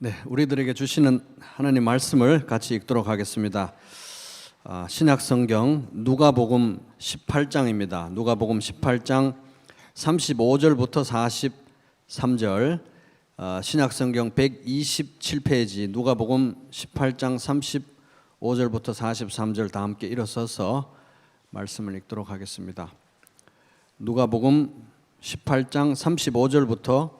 네, 우리들에게 주시는 하나님 말씀을 같이 읽도록 하겠습니다. 신약성경 누가복음 18장입니다. 누가복음 18장 35절부터 43절, 신약성경 127페이지 누가복음 18장 35절부터 43절 다 함께 일어서서 말씀을 읽도록 하겠습니다. 누가복음 18장 35절부터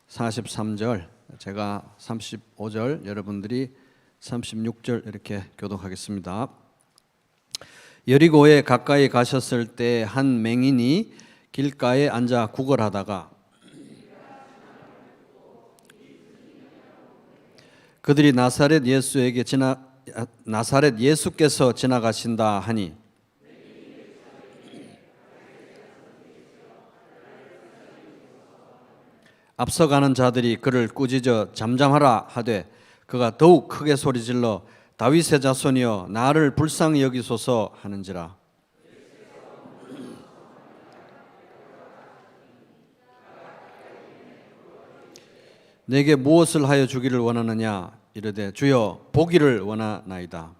43절, 제가 35절, 여러분들이 36절 이렇게 교독하겠습니다. 여리고에 가까이 가셨을 때 한 맹인이 길가에 앉아 구걸하다가 그들이 나사렛 예수께서 지나가신다 하니 앞서가는 자들이 그를 꾸짖어 잠잠하라 하되 그가 더욱 크게 소리질러 다윗의 자손이여 나를 불쌍히 여기소서 하는지라. 내게 무엇을 하여 주기를 원하느냐 이르되 주여 보기를 원하나이다.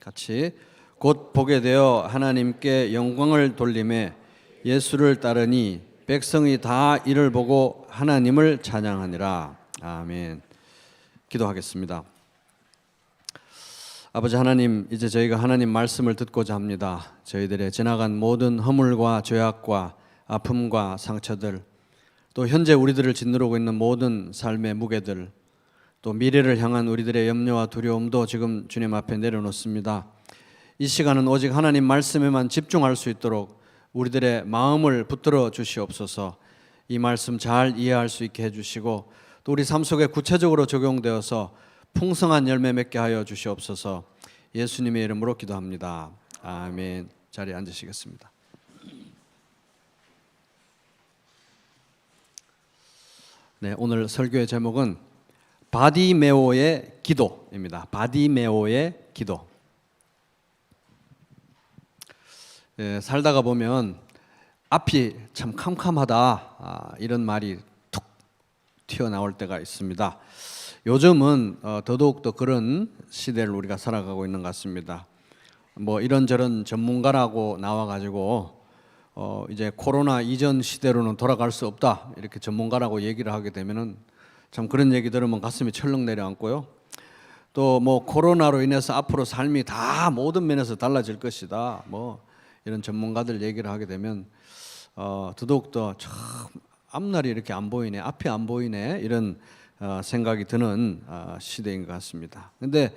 같이 곧 보게 되어 하나님께 영광을 돌리매 예수를 따르니 백성이 다 이를 보고 하나님을 찬양하니라. 아멘. 기도하겠습니다. 아버지 하나님, 이제 저희가 하나님 말씀을 듣고자 합니다. 저희들의 지나간 모든 허물과 죄악과 아픔과 상처들, 또 현재 우리들을 짓누르고 있는 모든 삶의 무게들, 또 미래를 향한 우리들의 염려와 두려움도 지금 주님 앞에 내려놓습니다. 이 시간은 오직 하나님 말씀에만 집중할 수 있도록 우리들의 마음을 붙들어 주시옵소서. 이 말씀 잘 이해할 수 있게 해주시고 또 우리 삶 속에 구체적으로 적용되어서 풍성한 열매 맺게 하여 주시옵소서. 예수님의 이름으로 기도합니다. 아멘. 자리에 앉으시겠습니다. 네, 오늘 설교의 제목은 바디메오의 기도입니다. 바디메오의 기도. 살다가 보면 앞이 참 캄캄하다, 이런 말이 툭 튀어나올 때가 있습니다. 요즘은 더더욱 그런 시대를 우리가 살아가고 있는 것 같습니다. 뭐 이런저런 전문가라고 나와가지고 이제 코로나 이전 시대로는 돌아갈 수 없다 이렇게 전문가라고 얘기를 하게 되면은 참 그런 얘기 들으면 가슴이 철렁 내려앉고요. 또 뭐 코로나로 인해서 앞으로 삶이 다 모든 면에서 달라질 것이다, 뭐 이런 전문가들 얘기를 하게 되면 더더욱더 참 앞날이 이렇게 안 보이네, 앞이 안 보이네, 이런 생각이 드는 시대인 것 같습니다. 근데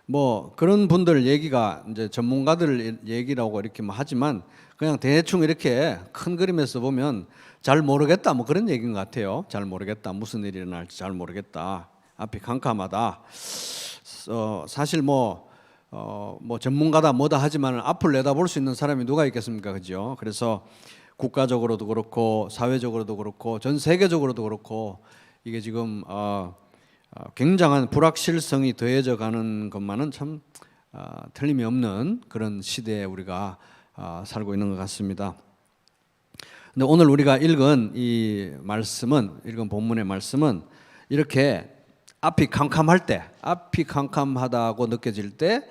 뭐 그런 분들 얘기가 이제 전문가들 얘기라고 이렇게 뭐 하지만 그냥 대충 이렇게 큰 그림에서 보면 잘 모르겠다, 뭐 그런 얘기인 것 같아요. 잘 모르겠다, 무슨 일이 일어날지 잘 모르겠다, 앞이 캄캄하다. 사실 뭐 전문가다 뭐다 하지만 앞을 내다볼 수 있는 사람이 누가 있겠습니까, 그죠? 그래서 국가적으로도 그렇고 사회적으로도 그렇고 전 세계적으로도 그렇고 이게 지금 굉장한 불확실성이 더해져 가는 것만은 참 틀림이 없는 그런 시대에 우리가 살고 있는 것 같습니다. 근데 오늘 우리가 읽은 읽은 본문의 말씀은 이렇게 앞이 캄캄할 때, 앞이 캄캄하다고 느껴질 때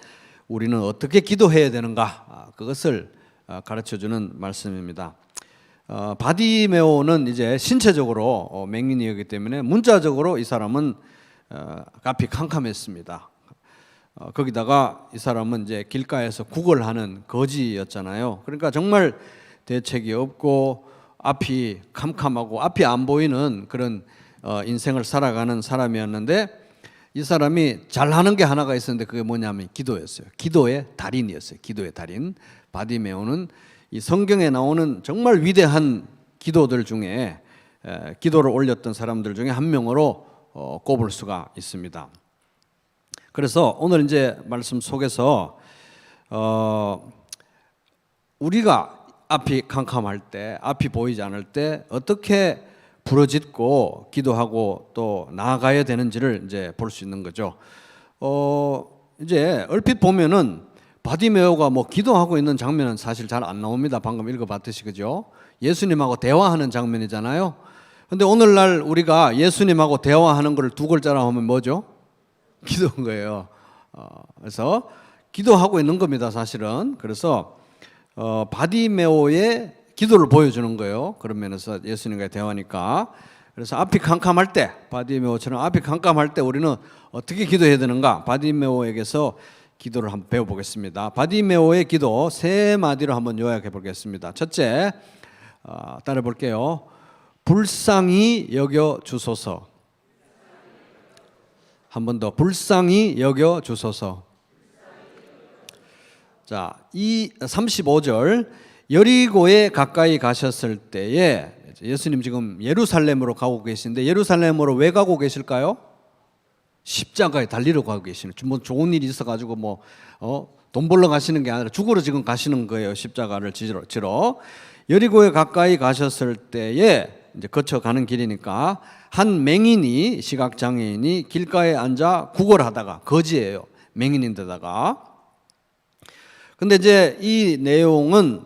우리는 어떻게 기도해야 되는가, 그것을 가르쳐주는 말씀입니다. 바디메오는 이제 신체적으로 맹인이었기 때문에 문자적으로 이 사람은 앞이 캄캄했습니다. 거기다가 이 사람은 이제 길가에서 구걸하는 거지였잖아요. 그러니까 정말 대책이 없고 앞이 캄캄하고 앞이 안 보이는 그런 인생을 살아가는 사람이었는데 이 사람이 잘하는 게 하나가 있었는데 그게 뭐냐면 기도였어요. 기도의 달인이었어요. 기도의 달인. 바디메오는 이 성경에 나오는 정말 위대한 기도들 중에 기도를 올렸던 사람들 중에 한 명으로 꼽을 수가 있습니다. 그래서 오늘 이제 말씀 속에서 우리가 앞이 캄캄할 때, 앞이 보이지 않을 때 어떻게 부르짖고 기도하고 또 나아가야 되는지를 이제 볼 수 있는 거죠. 이제 얼핏 보면은 바디메오가 뭐 기도하고 있는 장면은 사실 잘 안 나옵니다. 방금 읽어봤듯이, 그죠? 예수님하고 대화하는 장면이잖아요. 근데 오늘날 우리가 예수님하고 대화하는 걸 두 글자로 하면 뭐죠? 기도인 거예요. 그래서 기도하고 있는 겁니다, 사실은. 그래서 바디메오의 기도를 보여주는 거예요. 그런 면에서 예수님과의 대화니까. 그래서 앞이 캄캄할 때, 바디메오처럼 앞이 캄캄할 때 우리는 어떻게 기도해야 되는가? 바디메오에게서 기도를 한번 배워보겠습니다. 바디메오의 기도 세 마디로 한번 요약해 보겠습니다. 첫째, 따라 볼게요. 불쌍히 여겨 주소서. 한 번 더, 불쌍히 여겨 주소서. 자, 이 35절, 여리고에 가까이 가셨을 때에 예수님 지금 예루살렘으로 가고 계신데, 예루살렘으로 왜 가고 계실까요? 십자가에 달리러 가고 계시는, 뭐 좋은 일이 있어가지고 돈 벌러 가시는 게 아니라 죽으러 지금 가시는 거예요. 십자가를 지러. 여리고에 가까이 가셨을 때에 이제 거쳐가는 길이니까 한 맹인이, 시각장애인이 길가에 앉아 구걸하다가, 거지예요, 맹인인데다가. 근데 이제 이 내용은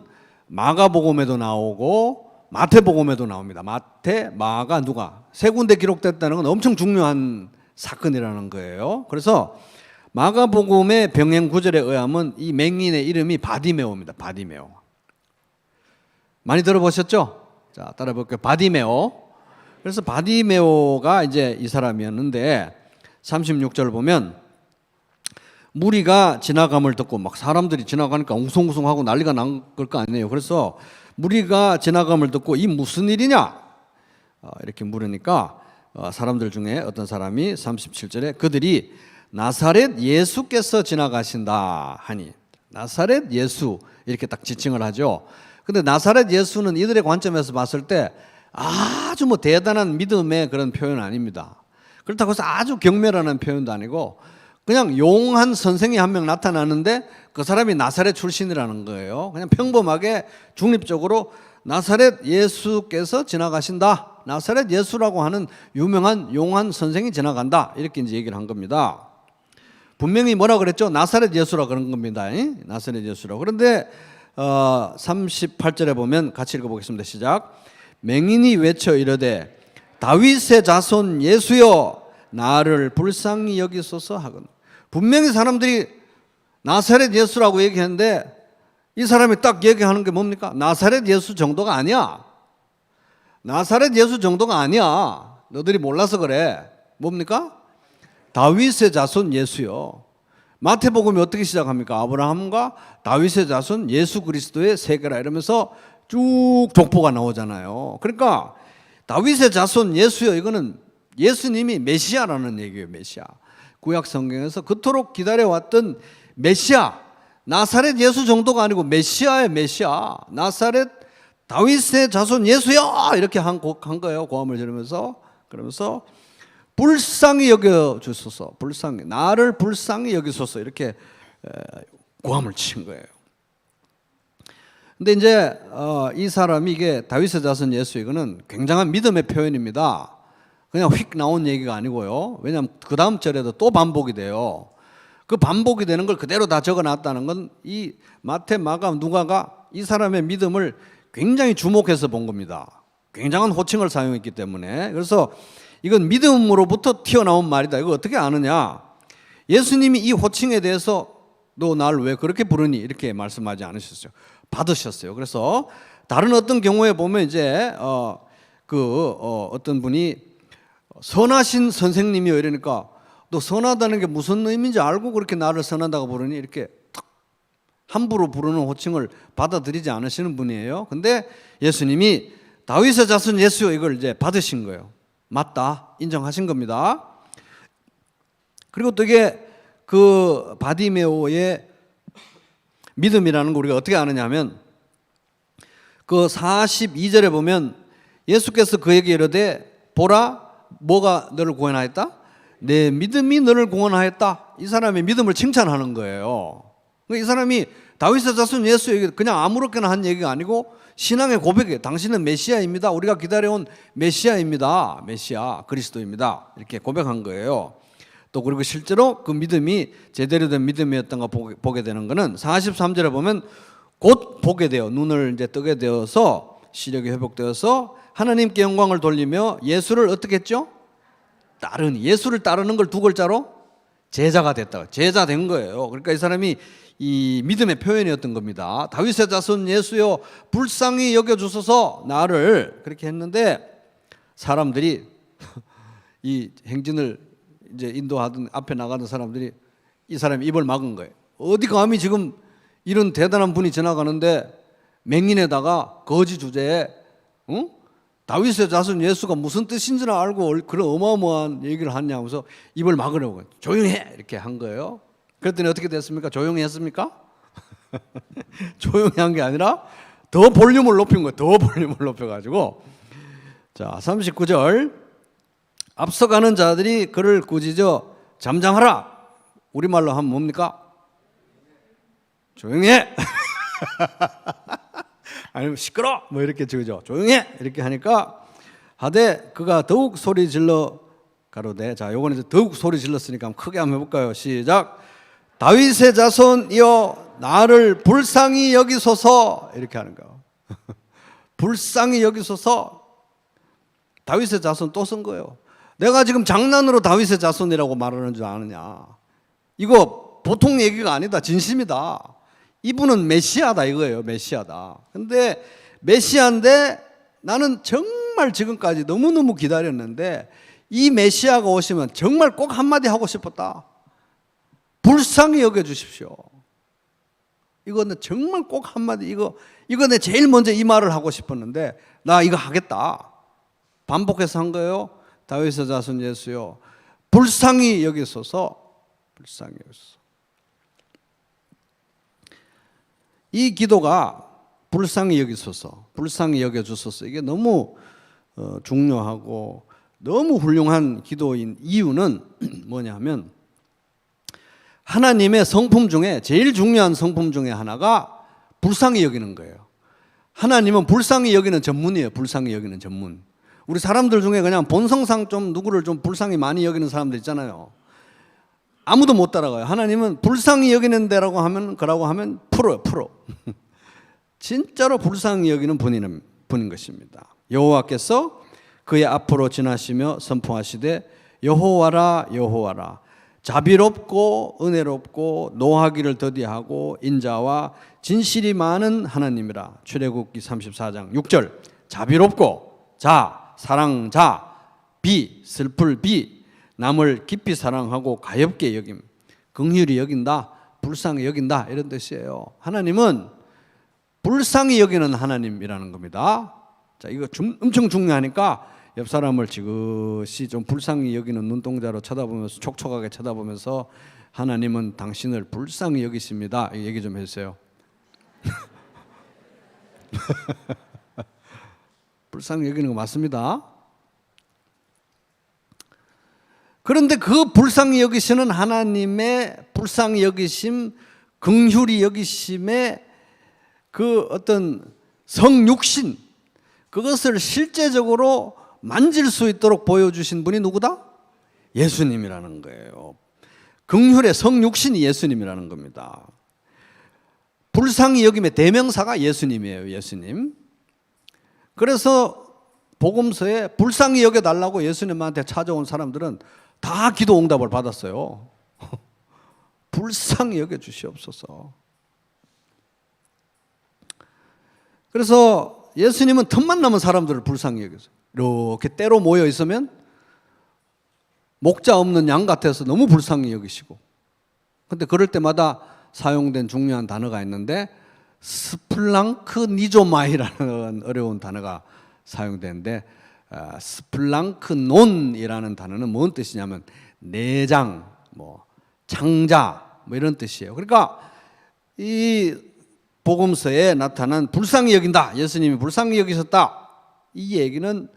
마가복음에도 나오고 마태복음에도 나옵니다. 마태, 마가, 누가 세 군데 기록됐다는 건 엄청 중요한 사건이라는 거예요. 그래서 마가복음의 병행 구절에 의하면 이 맹인의 이름이 바디메오입니다. 바디메오. 많이 들어보셨죠? 자, 따라 볼게요. 바디메오. 그래서 바디메오가 이제 이 사람이었는데 36절 보면 무리가 지나감을 듣고, 막 사람들이 지나가니까 웅성웅성하고 난리가 난 걸 거 아니에요. 그래서 무리가 지나감을 듣고 이 무슨 일이냐? 이렇게 물으니까 사람들 중에 어떤 사람이 37절에 그들이 나사렛 예수께서 지나가신다 하니, 나사렛 예수 이렇게 딱 지칭을 하죠. 근데 나사렛 예수는 이들의 관점에서 봤을 때 아주 뭐 대단한 믿음의 그런 표현 아닙니다. 그렇다고 해서 아주 경멸하는 표현도 아니고 그냥 용한 선생이 한 명 나타나는데 그 사람이 나사렛 출신이라는 거예요. 그냥 평범하게 중립적으로 나사렛 예수께서 지나가신다, 나사렛 예수라고 하는 유명한 용한 선생이 지나간다, 이렇게 이제 얘기를 한 겁니다. 분명히 뭐라 그랬죠? 나사렛 예수라 그런 겁니다. 나사렛 예수라고. 그런데 38절에 보면 같이 읽어보겠습니다. 시작. 맹인이 외쳐 이르되 다윗의 자손 예수여 나를 불쌍히 여기소서 하거든. 분명히 사람들이 나사렛 예수라고 얘기했는데 이 사람이 딱 얘기하는 게 뭡니까? 나사렛 예수 정도가 아니야. 나사렛 예수 정도가 아니야. 너들이 몰라서 그래. 뭡니까? 다윗의 자손 예수요. 마태복음이 어떻게 시작합니까? 아브라함과 다윗의 자손 예수 그리스도의 세계라 이러면서 쭉 족보가 나오잖아요. 그러니까 다윗의 자손 예수요, 이거는 예수님이 메시아라는 얘기예요. 메시아. 구약 성경에서 그토록 기다려왔던 메시아, 나사렛 예수 정도가 아니고 메시아의 메시아, 나사렛 다윗의 자손 예수여, 이렇게 한 거예요. 고함을 지르면서. 그러면서 불쌍히 여겨 주소서, 불쌍히, 나를 불쌍히 여기소서, 이렇게 고함을 친 거예요. 근데 이제 이 사람이, 이게 다윗의 자손 예수, 이거는 굉장한 믿음의 표현입니다. 그냥 휙 나온 얘기가 아니고요. 왜냐하면 그 다음 절에도 또 반복이 돼요. 그 반복이 되는 걸 그대로 다 적어놨다는 건 이 마태, 마가, 누가가 이 사람의 믿음을 굉장히 주목해서 본 겁니다. 굉장한 호칭을 사용했기 때문에. 그래서 이건 믿음으로부터 튀어나온 말이다. 이거 어떻게 아느냐? 예수님이 이 호칭에 대해서 너 날 왜 그렇게 부르니? 이렇게 말씀하지 않으셨어요. 받으셨어요. 그래서 다른 어떤 경우에 보면 이제 어떤 분이 선하신 선생님이요 이러니까 너 선하다는 게 무슨 의미인지 알고 그렇게 나를 선하다고 부르니? 이렇게 탁 함부로 부르는 호칭을 받아들이지 않으시는 분이에요. 근데 예수님이 다윗의 자손 예수, 이걸 이제 받으신 거예요. 맞다, 인정하신 겁니다. 그리고 또 이게 그 바디메오의 믿음이라는 거 우리가 어떻게 아느냐면 그 42절에 보면 예수께서 그에게 이르되 보라, 뭐가 너를 구원하였다? 내 믿음이 너를 구원하였다. 이 사람의 믿음을 칭찬하는 거예요. 이 사람이 다윗의 자손 예수, 그냥 아무렇게나 한 얘기가 아니고 신앙의 고백이에요. 당신은 메시아입니다. 우리가 기다려온 메시아입니다. 메시아, 그리스도입니다. 이렇게 고백한 거예요. 또 그리고 실제로 그 믿음이 제대로 된 믿음이었던 거 보게 되는 것은 43절에 보면 곧 보게 돼요. 눈을 이제 뜨게 되어서 시력이 회복되어서 하나님께 영광을 돌리며 예수를 어떻게 했죠? 따르니. 예수를 따르는 걸 두 글자로 제자가 됐다. 제자 된 거예요. 그러니까 이 사람이 이 믿음의 표현이었던 겁니다. 다윗의 자손 예수여 불쌍히 여겨주소서 나를, 그렇게 했는데 사람들이 이 행진을 이제 인도하던 앞에 나가는 사람들이 이 사람이 입을 막은 거예요. 어디 감히 지금 이런 대단한 분이 지나가는데 맹인에다가 거지 주제에 다윗의 자손 예수가 무슨 뜻인지는 알고 그런 어마어마한 얘기를 하냐 하면서 입을 막으려고 조용히 해 이렇게 한 거예요. 그랬더니 어떻게 됐습니까? 조용히 했습니까? 조용히 한 게 아니라 더 볼륨을 높인 거예요. 더 볼륨을 높여가지고. 자, 39절. 앞서가는 자들이 그를 꾸짖어 잠잠하라. 우리말로 하면 뭡니까? 조용히 해. 아니면 시끄러 뭐 이렇게 적죠. 조용히 해 이렇게 하니까 하되 그가 더욱 소리 질러 가로되. 자, 요거는 이제 더욱 소리 질렀으니까 크게 한번 해볼까요? 시작. 다윗의 자손이여 나를 불쌍히 여기소서. 이렇게 하는 거. 불쌍히 여기소서. 다윗의 자손 또 쓴 거예요. 내가 지금 장난으로 다윗의 자손이라고 말하는 줄 아느냐. 이거 보통 얘기가 아니다. 진심이다. 이분은 메시아다 이거예요. 메시아다. 근데 메시아인데 나는 정말 지금까지 너무너무 기다렸는데 이 메시아가 오시면 정말 꼭 한마디 하고 싶었다. 불쌍히 여겨주십시오. 이거는 정말 꼭 한마디, 이거 내 제일 먼저 이 말을 하고 싶었는데 나 이거 하겠다. 반복해서 한 거예요. 다윗의 자손 예수요 불쌍히 여기소서. 불쌍히 여기소서. 이 기도가 불쌍히 여기소서, 불쌍히 여겨주소서, 이게 너무 중요하고 너무 훌륭한 기도인 이유는 뭐냐면 하나님의 성품 중에 제일 중요한 성품 중에 하나가 불쌍히 여기는 거예요. 하나님은 불쌍히 여기는 전문이에요. 불쌍히 여기는 전문. 우리 사람들 중에 그냥 본성상 좀 누구를 좀 불쌍히 많이 여기는 사람들 있잖아요. 아무도 못 따라가요. 하나님은 불쌍히 여기는 데라고 하면 그라고 하면 프로예요. 프로. 진짜로 불쌍히 여기는 분인 것입니다. 여호와께서 그의 앞으로 지나시며 선포하시되 여호와라 여호와라 자비롭고 은혜롭고 노하기를 더디하고 인자와 진실이 많은 하나님이라. 출애굽기 34장 6절. 자비롭고 자 사랑자 비 슬플 비 남을 깊이 사랑하고 가엾게 여김. 긍휼히 여긴다, 불쌍히 여긴다 이런 뜻이에요. 하나님은 불쌍히 여기는 하나님이라는 겁니다. 자, 이거 엄청 중요하니까 옆 사람을 지그시 좀 불쌍히 여기는 눈동자로 쳐다보면서 촉촉하게 쳐다보면서 하나님은 당신을 불쌍히 여기십니다. 얘기 좀 해주세요. 불쌍히 여기는 거 맞습니다. 그런데 그 불쌍히 여기시는 하나님의 불쌍히 여기심, 긍휼히 여기심의 그 어떤 성육신, 그것을 실제적으로 만질 수 있도록 보여주신 분이 누구다? 예수님이라는 거예요. 긍휼의 성육신이 예수님이라는 겁니다. 불쌍히 여김의 대명사가 예수님이에요. 예수님. 그래서 복음서에 불쌍히 여겨달라고 예수님한테 찾아온 사람들은 다 기도 응답을 받았어요. 불쌍히 여겨주시옵소서. 그래서 예수님은 틈만 나면 사람들을 불쌍히 여겨서 이렇게 때로 모여 있으면 목자 없는 양 같아서 너무 불쌍히 여기시고, 근데 그럴 때마다 사용된 중요한 단어가 있는데 스플랑크니조마이라는 어려운 단어가 사용되는데 스플랑크논이라는 단어는 뭔 뜻이냐면 내장, 창자 이런 뜻이에요. 그러니까 이 복음서에 나타난 불쌍히 여긴다, 예수님이 불쌍히 여기셨다, 이 얘기는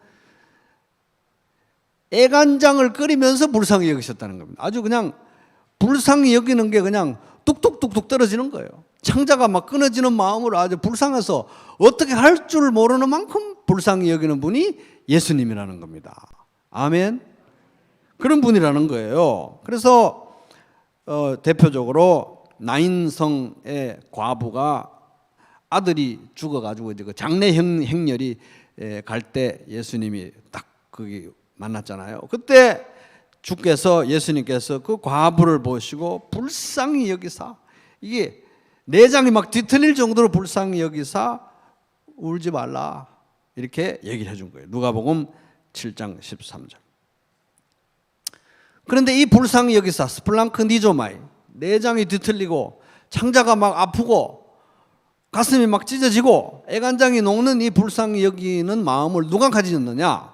애간장을 끓이면서 불쌍히 여기셨다는 겁니다. 아주 그냥 불쌍히 여기는 게 그냥 뚝뚝뚝뚝 떨어지는 거예요. 창자가 막 끊어지는 마음으로 아주 불쌍해서 어떻게 할 줄 모르는 만큼 불쌍히 여기는 분이 예수님이라는 겁니다. 아멘. 그런 분이라는 거예요. 그래서 대표적으로 나인성의 과부가 아들이 죽어가지고 이제 그 장례 행렬이 갈 때 예수님이 딱 거기 만났잖아요. 그때 주께서 예수님께서 그 과부를 보시고 불쌍히 여기사, 이게 내장이 막 뒤틀릴 정도로 불쌍히 여기사 울지 말라 이렇게 얘기를 해준 거예요. 누가복음 7장 13절. 그런데 이 불쌍히 여기사 스플랑크 니조마이, 내장이 뒤틀리고 창자가 막 아프고 가슴이 막 찢어지고 애간장이 녹는 이 불쌍히 여기는 마음을 누가 가지셨느냐?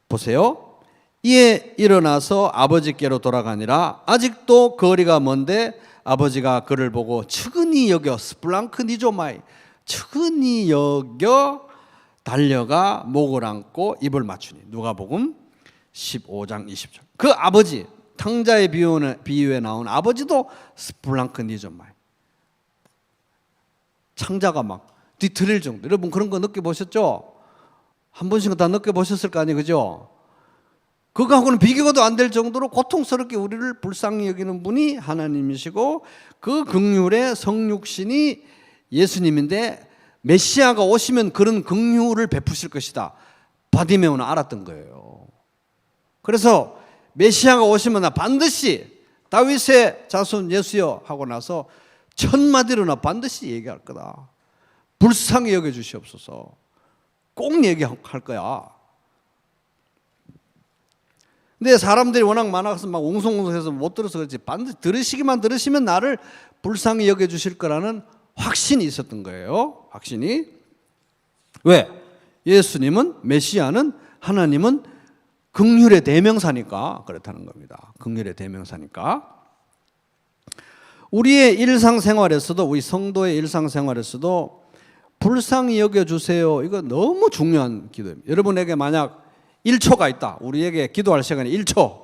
보세요. 이에 일어나서 아버지께로 돌아가니라. 아직도 거리가 먼데 아버지가 그를 보고 측은히 여겨, 스플랑크 니조마이, 측은히 여겨 달려가 목을 안고 입을 맞추니. 누가복음 15장 20절. 그 아버지, 탕자의 비유에 나온 아버지도 스플랑크 니조마이, 창자가 막 뒤틀릴 정도. 여러분 그런 거 느껴보셨죠? 한 번씩은 다 느껴보셨을 거 아니에요, 그죠? 그거하고는 비교도 안 될 정도로 고통스럽게 우리를 불쌍히 여기는 분이 하나님이시고, 그 긍휼의 성육신이 예수님인데 메시아가 오시면 그런 긍휼을 베푸실 것이다, 바디메오는 알았던 거예요. 그래서 메시아가 오시면 나 반드시 다윗의 자손 예수여 하고 나서 첫 마디로 나 반드시 얘기할 거다. 불쌍히 여겨주시옵소서. 꼭 얘기할 거야. 근데 사람들이 워낙 많아서 막 웅성웅성해서 못 들어서 그렇지, 반드시 들으시면 나를 불쌍히 여겨주실 거라는 확신이 있었던 거예요. 확신이. 왜? 예수님은, 메시아는, 하나님은 긍휼의 대명사니까 그렇다는 겁니다. 긍휼의 대명사니까. 우리의 일상생활에서도, 우리 성도의 일상생활에서도 불쌍히 여겨주세요, 이거 너무 중요한 기도입니다. 여러분에게 만약 1초가 있다, 우리에게 기도할 시간이 1초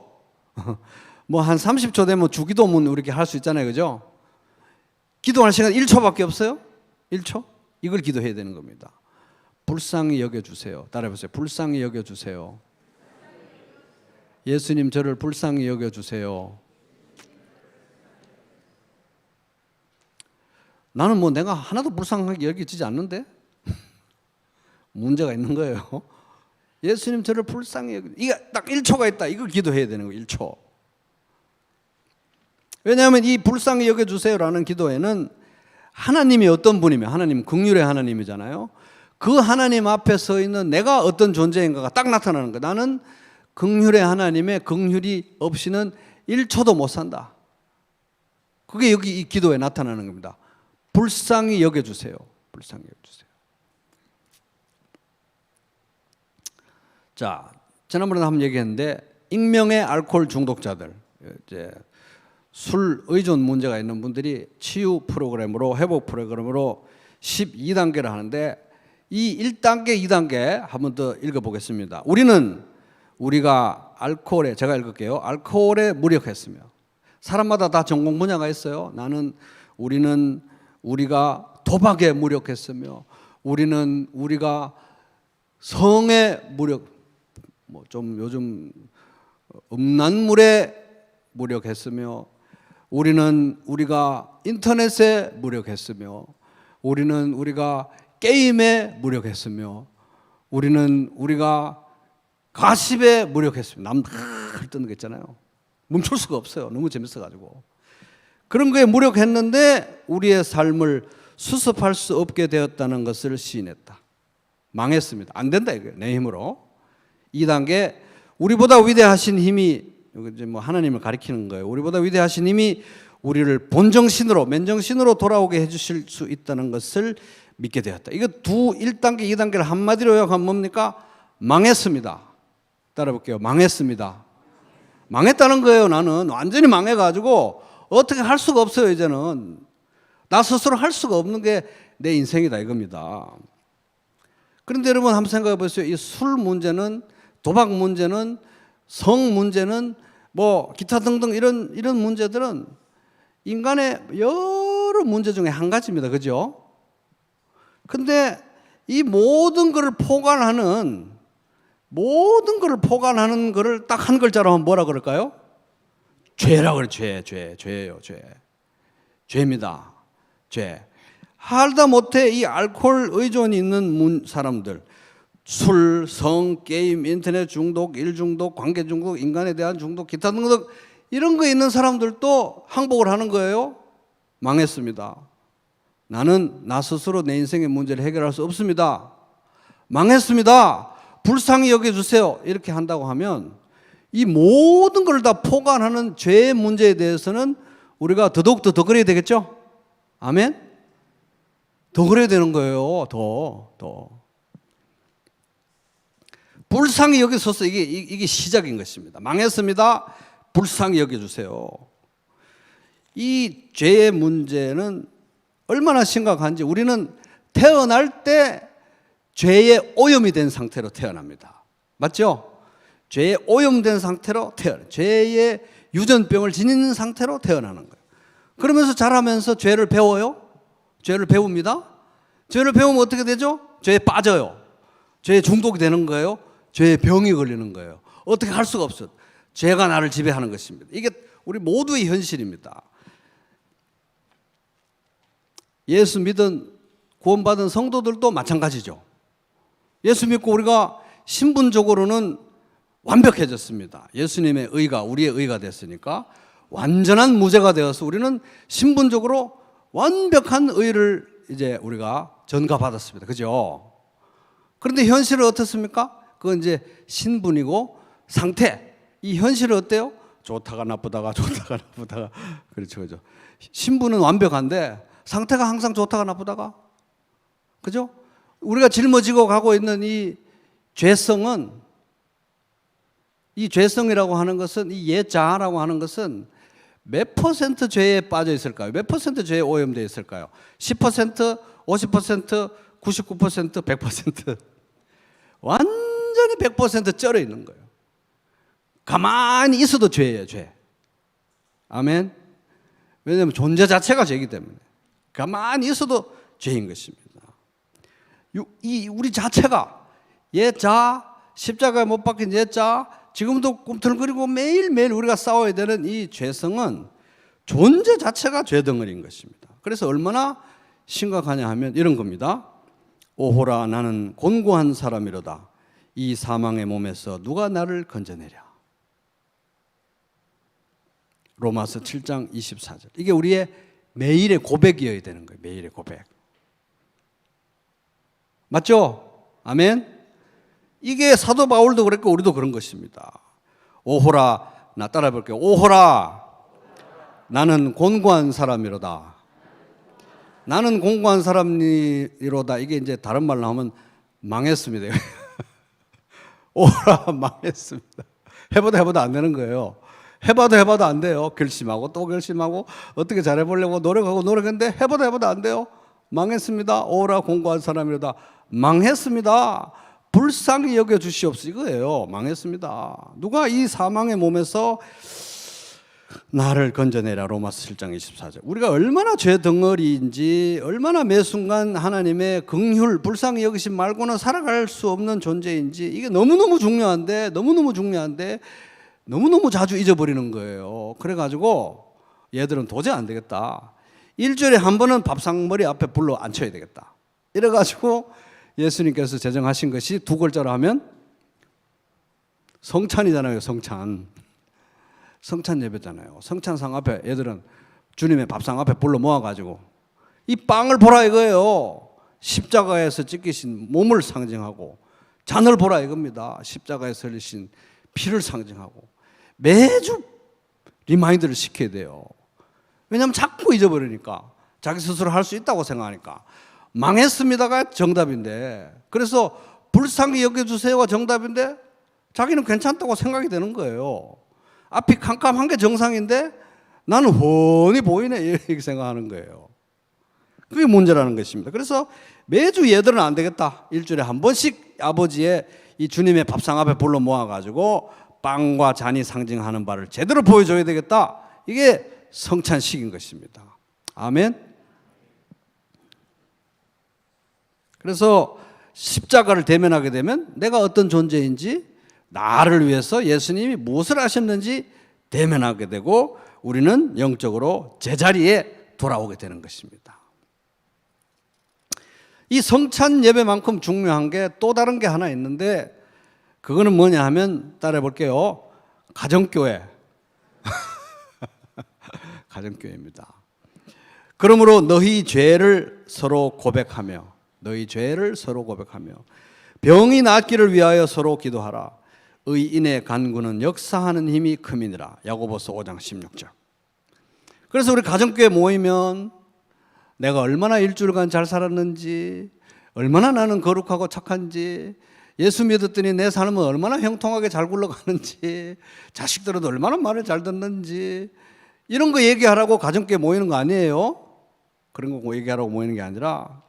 뭐 한 30초 되면 주기도문 이렇게 할 수 있잖아요, 그죠? 기도할 시간 1초밖에 없어요. 1초? 이걸 기도해야 되는 겁니다. 불쌍히 여겨주세요. 따라해보세요. 불쌍히 여겨주세요. 예수님 저를 불쌍히 여겨주세요. 나는 뭐 내가 하나도 불쌍하게 여겨지지 않는데 문제가 있는 거예요. 예수님 저를 불쌍히 여겨, 이게 딱 1초가 있다, 이거 기도해야 되는 거예요. 1초. 왜냐하면 이 불쌍히 여겨주세요라는 기도에는 하나님이 어떤 분이면, 하나님 긍휼의 하나님이잖아요. 그 하나님 앞에 서 있는 내가 어떤 존재인가가 딱 나타나는 거예요. 나는 긍휼의 하나님의 긍휼이 없이는 1초도 못 산다. 그게 여기 이 기도에 나타나는 겁니다. 불쌍히 여겨주세요. 불쌍히 여겨주세요. 자, 지난번에 한번 얘기했는데 익명의 알코올 중독자들, 이제 술 의존 문제가 있는 분들이 치유 프로그램으로, 회복 프로그램으로 12단계를 하는데 이 1단계, 2단계 한번 더 읽어보겠습니다. 우리가 알코올에, 제가 읽을게요. 알코올에 무력했으며, 사람마다 다 전공 분야가 있어요. 우리가 도박에 무력했으며, 우리가 성에 무력, 뭐 좀 요즘 음란물에 무력했으며, 우리가 인터넷에 무력했으며, 우리가 게임에 무력했으며, 우리가 가십에 무력했습니다. 남 헐뜯는 거 있잖아요. 멈출 수가 없어요. 너무 재밌어가지고. 그런 거에 무력했는데 우리의 삶을 수습할 수 없게 되었다는 것을 시인했다. 망했습니다. 안 된다 이거예요. 내 힘으로. 2단계, 우리보다 위대하신 힘이, 이제 뭐 하나님을 가리키는 거예요. 우리보다 위대하신 힘이 우리를 본정신으로, 맨정신으로 돌아오게 해주실 수 있다는 것을 믿게 되었다. 이거 1단계, 2단계를 한마디로 요약하면 뭡니까? 망했습니다. 따라볼게요. 망했습니다. 망했다는 거예요. 나는 완전히 망해가지고 어떻게 할 수가 없어요. 이제는 나 스스로 할 수가 없는 게 내 인생이다 이겁니다. 그런데 여러분 한번 생각해 보세요. 이 술 문제는, 도박 문제는, 성 문제는, 뭐 기타 등등 이런 문제들은 인간의 여러 문제 중에 한 가지입니다. 그죠? 근데 이 모든 것을 포괄하는 모든 것을 포괄하는 것을 딱 한 글자로 하면 뭐라 그럴까요? 죄라 그래. 죄예요. 죄입니다. 죄. 하다 못해 이 알코올 의존이 있는 사람들, 술, 성, 게임, 인터넷 중독, 일 중독, 관계 중독, 인간에 대한 중독, 기타 등등 이런 거 있는 사람들도 항복을 하는 거예요. 망했습니다. 나는 나 스스로 내 인생의 문제를 해결할 수 없습니다. 망했습니다. 불쌍히 여겨주세요. 이렇게 한다고 하면 이 모든 걸 다 포괄하는 죄의 문제에 대해서는 우리가 더더욱더 더 그래야 되겠죠? 아멘? 더 그래야 되는 거예요. 더. 불쌍히 여기서서 이게 시작인 것입니다. 망했습니다. 불쌍히 여겨주세요. 이 죄의 문제는 얼마나 심각한지 우리는 태어날 때 죄의 오염이 된 상태로 태어납니다. 맞죠? 죄의 오염된 상태로 태어나요. 죄의 유전병을 지닌 상태로 태어나는 거예요. 그러면서 자라면서 죄를 배워요. 죄를 배웁니다. 죄를 배우면 어떻게 되죠? 죄에 빠져요. 죄에 중독이 되는 거예요. 죄에 병이 걸리는 거예요. 어떻게 할 수가 없어요. 죄가 나를 지배하는 것입니다. 이게 우리 모두의 현실입니다. 예수 믿은 구원받은 성도들도 마찬가지죠. 예수 믿고 우리가 신분적으로는 완벽해졌습니다. 예수님의 의가 우리의 의가 됐으니까 완전한 무죄가 되어서 우리는 신분적으로 완벽한 의를 이제 우리가 전가받았습니다. 그죠? 그런데 현실은 어떻습니까? 그건 이제 신분이고 상태. 이 현실은 어때요? 좋다가 나쁘다가 그렇죠. 그죠? 신분은 완벽한데 상태가 항상 좋다가 나쁘다가 그죠? 우리가 짊어지고 가고 있는 이 죄성은 이 죄성이라고 하는 것은 이 예자라고 하는 것은 몇 퍼센트 죄에 빠져 있을까요? 몇 퍼센트 죄에 오염되어 있을까요? 10%, 50%, 99%, 100% 완전히 100% 쩔어 있는 거예요. 가만히 있어도 죄예요, 죄. 아멘. 왜냐하면 존재 자체가 죄이기 때문에 가만히 있어도 죄인 것입니다. 우리 자체가 예자, 십자가에 못 박힌 예자, 지금도 꿈틀거리고 매일매일 우리가 싸워야 되는 이 죄성은 존재 자체가 죄덩어리인 것입니다. 그래서 얼마나 심각하냐 하면 이런 겁니다. 오호라 나는 곤고한 사람이로다. 이 사망의 몸에서 누가 나를 건져내랴. 로마서 7장 24절. 이게 우리의 매일의 고백이어야 되는 거예요. 매일의 고백. 맞죠? 아멘? 이게 사도 바울도 그랬고 우리도 그런 것입니다. 오호라, 나 따라 볼게요. 오호라, 나는 곤고한 사람이로다. 나는 곤고한 사람이로다. 이게 이제 다른 말로 하면 망했습니다. 오호라, 망했습니다. 해보다 안 되는 거예요. 해봐도 안 돼요. 결심하고 또 결심하고 어떻게 잘해보려고 노력했는데 해보다 안 돼요. 망했습니다. 오호라, 곤고한 사람이로다. 망했습니다. 불쌍히 여겨주시옵소서. 이거예요. 망했습니다. 누가 이 사망의 몸에서 나를 건져내라. 로마서 7장 24절. 우리가 얼마나 죄덩어리인지, 얼마나 매 순간 하나님의 긍휼, 불쌍히 여기심 말고는 살아갈 수 없는 존재인지, 이게 너무너무 중요한데 너무너무 자주 잊어버리는 거예요. 그래가지고 얘들은 도저히 안 되겠다. 일주일에 한 번은 밥상머리 앞에 불러 앉혀야 되겠다. 이래가지고 예수님께서 제정하신 것이 두 글자로 하면 성찬이잖아요. 성찬 예배잖아요. 성찬상 앞에 애들은 주님의 밥상 앞에 불러 모아가지고 이 빵을 보라 이거예요. 십자가에서 찢기신 몸을 상징하고 잔을 보라 이겁니다. 십자가에서 흘리신 피를 상징하고 매주 리마인드를 시켜야 돼요. 왜냐하면 자꾸 잊어버리니까 자기 스스로 할 수 있다고 생각하니까. 망했습니다가 정답인데, 그래서 불쌍히 여겨주세요가 정답인데 자기는 괜찮다고 생각이 되는 거예요. 앞이 캄캄한 게 정상인데 나는 훤히 보이네 이렇게 생각하는 거예요. 그게 문제라는 것입니다. 그래서 매주 얘들은 안 되겠다. 일주일에 한 번씩 아버지의 이 주님의 밥상 앞에 불러 모아가지고 빵과 잔이 상징하는 바를 제대로 보여줘야 되겠다. 이게 성찬식인 것입니다. 아멘. 그래서 십자가를 대면하게 되면 내가 어떤 존재인지, 나를 위해서 예수님이 무엇을 하셨는지 대면하게 되고 우리는 영적으로 제자리에 돌아오게 되는 것입니다. 이 성찬 예배만큼 중요한 게 또 다른 게 하나 있는데, 그거는 뭐냐 하면 따라해 볼게요. 가정교회. 가정교회입니다. 그러므로 너희 죄를 서로 고백하며 병이 낫기를 위하여 서로 기도하라. 의인의 간구는 역사하는 힘이 큼이니라. 야고보서 5장 16절. 그래서 우리 가정교회 모이면 내가 얼마나 일주일간 잘 살았는지, 얼마나 나는 거룩하고 착한지, 예수 믿었더니 내 삶은 얼마나 형통하게 잘 굴러가는지, 자식들은 얼마나 말을 잘 듣는지, 이런 거 얘기하라고 가정교회 모이는 거 아니에요? 그런 거 얘기하라고 모이는 게 아니라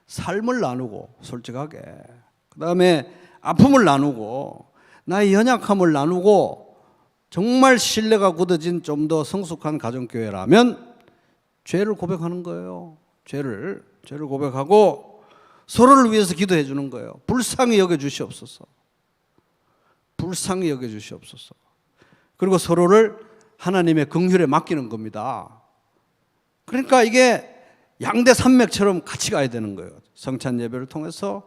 삶을 나누고 솔직하게, 그 다음에 아픔을 나누고 나의 연약함을 나누고, 정말 신뢰가 굳어진 좀 더 성숙한 가정교회라면 죄를 고백하는 거예요. 죄를 고백하고 서로를 위해서 기도해 주는 거예요. 불쌍히 여겨 주시옵소서. 불쌍히 여겨 주시옵소서. 그리고 서로를 하나님의 긍휼에 맡기는 겁니다. 그러니까 이게 양대 산맥처럼 같이 가야 되는 거예요. 성찬 예배를 통해서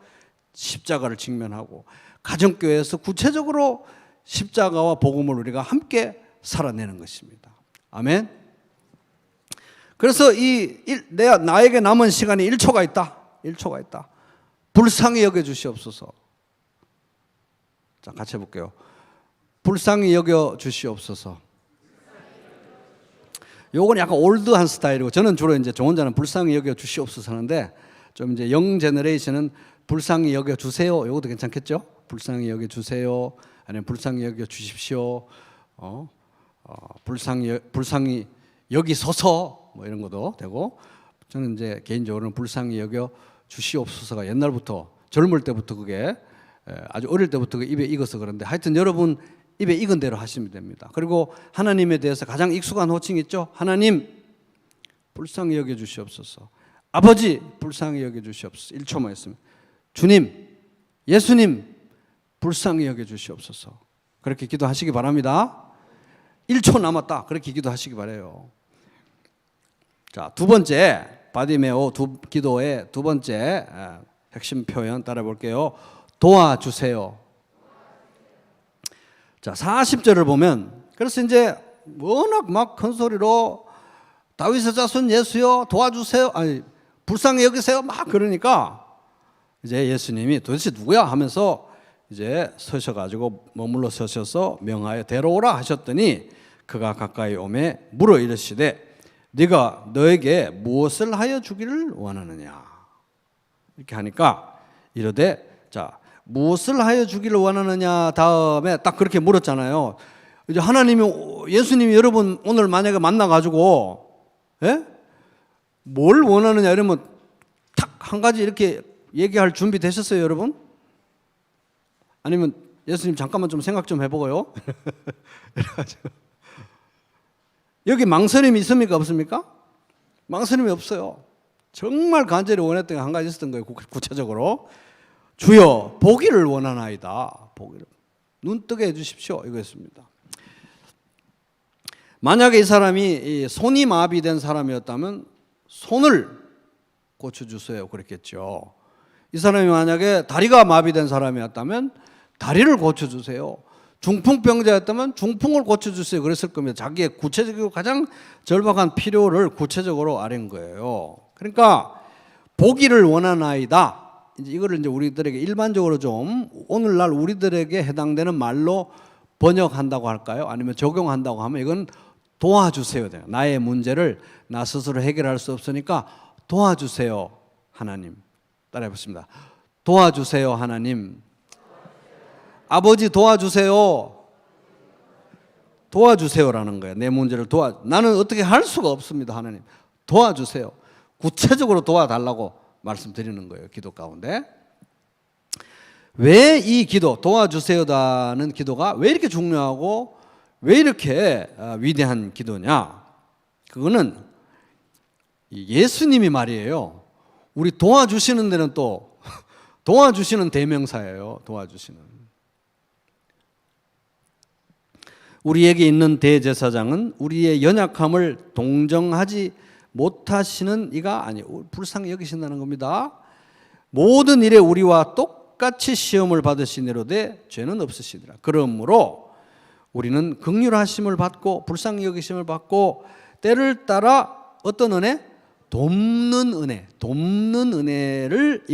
십자가를 직면하고 가정교회에서 구체적으로 십자가와 복음을 우리가 함께 살아내는 것입니다. 아멘. 그래서 나에게 남은 시간이 1초가 있다. 1초가 있다. 불쌍히 여겨 주시옵소서. 자, 같이 해볼게요. 불쌍히 여겨 주시옵소서. 요건 약간 올드한 스타일이고, 저는 주로 이제 저 혼자는 불쌍히 여겨 주시옵소서 하는데, 좀 이제 영 제너레이션은 불쌍히 여겨 주세요. 요것도 괜찮겠죠? 불쌍히 여겨 주세요. 아니면 불쌍히 여겨 주십시오. 불쌍히 여기소서, 뭐 이런 것도 되고, 저는 이제 개인적으로는 불쌍히 여겨 주시옵소서가 옛날부터, 젊을 때부터 그게, 아주 어릴 때부터 입에 익어서 그런데, 하여튼 여러분 입에 익은 대로 하시면 됩니다. 그리고 하나님에 대해서 가장 익숙한 호칭이 있죠. 하나님 불쌍히 여겨 주시옵소서. 아버지 불쌍히 여겨 주시옵소서. 1초만 있으면 주님, 예수님 불쌍히 여겨 주시옵소서. 그렇게 기도하시기 바랍니다. 1초 남았다. 그렇게 기도하시기 바라요. 자, 두 번째, 바디메오 기도의 두 번째 핵심 표현 따라 볼게요. 도와주세요. 자, 40절을 보면, 그래서 이제 워낙 막 큰 소리로 다윗의 자손 예수여 도와주세요, 아니 불쌍히 여기세요 막 그러니까 이제 예수님이 도대체 누구야 하면서 이제 서셔가지고 머물러 서셔서 명하여 데려오라 하셨더니, 그가 가까이 오매 물어 이르시되 네가 너에게 무엇을 하여 주기를 원하느냐. 이렇게 하니까 이르되, 자, 무엇을 하여 주기를 원하느냐 다음에 딱 그렇게 물었잖아요. 이제 예수님이 여러분 오늘 만약에 만나가지고, 뭘 원하느냐 이러면 탁 한 가지 이렇게 얘기할 준비 되셨어요, 여러분? 아니면 예수님 잠깐만 좀 생각 좀 해보고요. 여기 망설임이 있습니까, 없습니까? 망설임이 없어요. 정말 간절히 원했던 게 한 가지 있었던 거예요. 구체적으로 주여 보기를 원하나이다. 보기를 눈뜨게 해주십시오, 이거였습니다. 만약에 이 사람이 손이 마비된 사람이었다면 손을 고쳐주세요 그랬겠죠. 이 사람이 만약에 다리가 마비된 사람이었다면 다리를 고쳐주세요. 중풍병자였다면 중풍을 고쳐주세요 그랬을 겁니다. 자기의 구체적이고 가장 절박한 필요를 구체적으로 아는 거예요. 그러니까 보기를 원하나이다. 이제 이거를 이제 우리들에게 일반적으로 좀 오늘날 우리들에게 해당되는 말로 번역한다고 할까요? 아니면 적용한다고 하면 이건 도와주세요. 나의 문제를 나 스스로 해결할 수 없으니까 도와주세요, 하나님. 따라해 보십니다. 도와주세요, 하나님. 아버지 도와주세요. 도와주세요라는 거예요. 내 문제를 나는 어떻게 할 수가 없습니다, 하나님. 도와주세요. 구체적으로 도와달라고 말씀드리는 거예요, 기도 가운데. 왜 이 기도, 도와주세요라는 기도가 왜 이렇게 중요하고 왜 이렇게 위대한 기도냐? 그거는 예수님이 말이에요. 우리 도와주시는 데는 또 도와주시는 대명사예요. 도와주시는. 우리에게 있는 대제사장은 우리의 연약함을 동정하지 못하시는 이가 아니고 불쌍히 여기신다는 겁니다. 모든 일에 우리와 똑같이 시험을 받으시니로되 죄는 없으시더라. 그러므로 우리는 긍휼하심을 받고 불쌍히 여기심을 받고 때를 따라 어떤 은혜? 돕는 은혜를